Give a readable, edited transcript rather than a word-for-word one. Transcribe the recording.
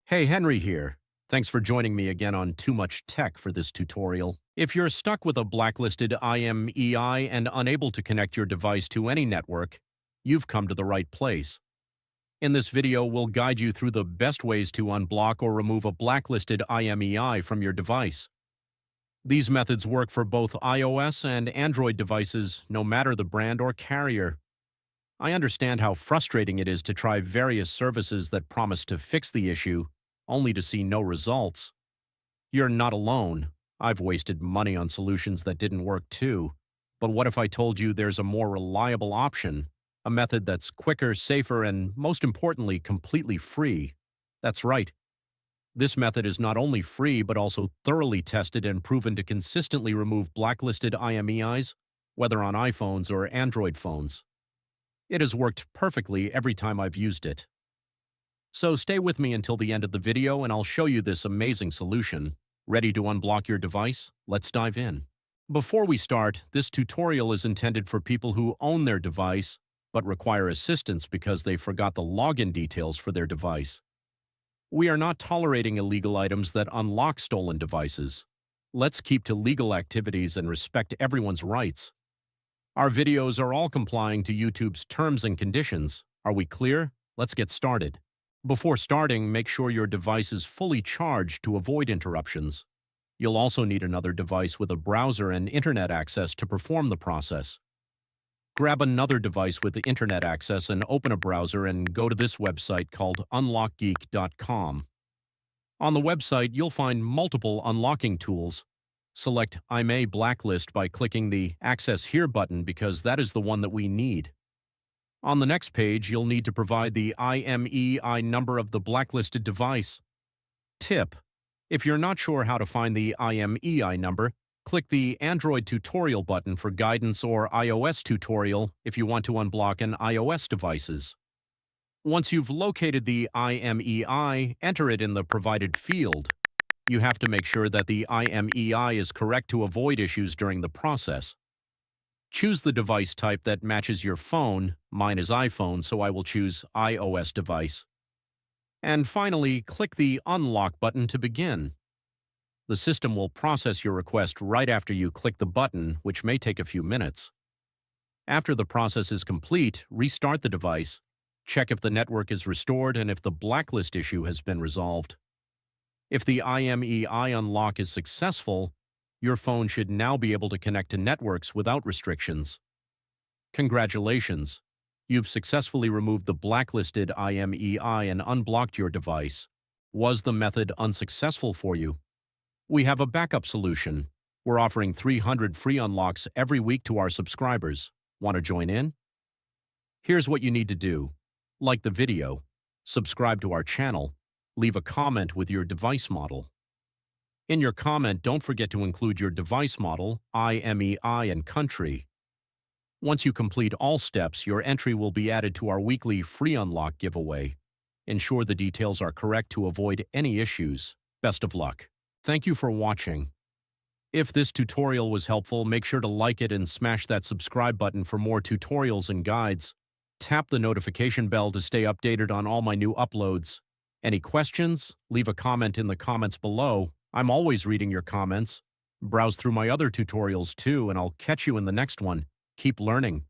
Hey, Henry here. Thanks for joining me again on Too Much Tech for this tutorial. If you're stuck with a blacklisted IMEI and unable to connect your device to any network, you've come to the right place. In this video, we'll guide you through the best ways to unblock or remove a blacklisted IMEI from your device. These methods work for both iOS and Android devices, no matter the brand or carrier. I understand how frustrating it is to try various services that promise to fix the issue, only to see no results. You're not alone. I've wasted money on solutions that didn't work too. But what if I told you there's a more reliable option? A method that's quicker, safer, and most importantly, completely free. That's right. This method is not only free, but also thoroughly tested and proven to consistently remove blacklisted IMEIs, whether on iPhones or Android phones. It has worked perfectly every time I've used it. So stay with me until the end of the video and I'll show you this amazing solution. Ready to unblock your device? Let's dive in. Before we start, this tutorial is intended for people who own their device but require assistance because they forgot the login details for their device. We are not tolerating illegal items that unlock stolen devices. Let's keep to legal activities and respect everyone's rights. Our videos are all complying to YouTube's terms and conditions. Are we clear? Let's get started. Before starting, make sure your device is fully charged to avoid interruptions. You'll also need another device with a browser and internet access to perform the process. Grab another device with the internet access and open a browser and go to this website called unlockgeek.com. On the website, you'll find multiple unlocking tools. Select IMEI Blacklist by clicking the Access Here button because that is the one that we need. On the next page, you'll need to provide the IMEI number of the blacklisted device. Tip: if you're not sure how to find the IMEI number, click the Android tutorial button for guidance or iOS tutorial if you want to unblock an iOS devices. Once you've located the IMEI, enter it in the provided field. You have to make sure that the IMEI is correct to avoid issues during the process. Choose the device type that matches your phone. Mine is iPhone, so I will choose iOS device. And finally, click the Unlock button to begin. The system will process your request right after you click the button, which may take a few minutes. After the process is complete, restart the device, check if the network is restored and if the blacklist issue has been resolved. If the IMEI unlock is successful, your phone should now be able to connect to networks without restrictions. Congratulations! You've successfully removed the blacklisted IMEI and unblocked your device. Was the method unsuccessful for you? We have a backup solution. We're offering 300 free unlocks every week to our subscribers. Want to join in? Here's what you need to do. Like the video, subscribe to our channel, leave a comment with your device model. In your comment, don't forget to include your device model, IMEI, and country. Once you complete all steps, your entry will be added to our weekly free unlock giveaway. Ensure the details are correct to avoid any issues. Best of luck. Thank you for watching. If this tutorial was helpful, make sure to like it and smash that subscribe button for more tutorials and guides. Tap the notification bell to stay updated on all my new uploads. Any questions? Leave a comment in the comments below. I'm always reading your comments. Browse through my other tutorials too, and I'll catch you in the next one. Keep learning.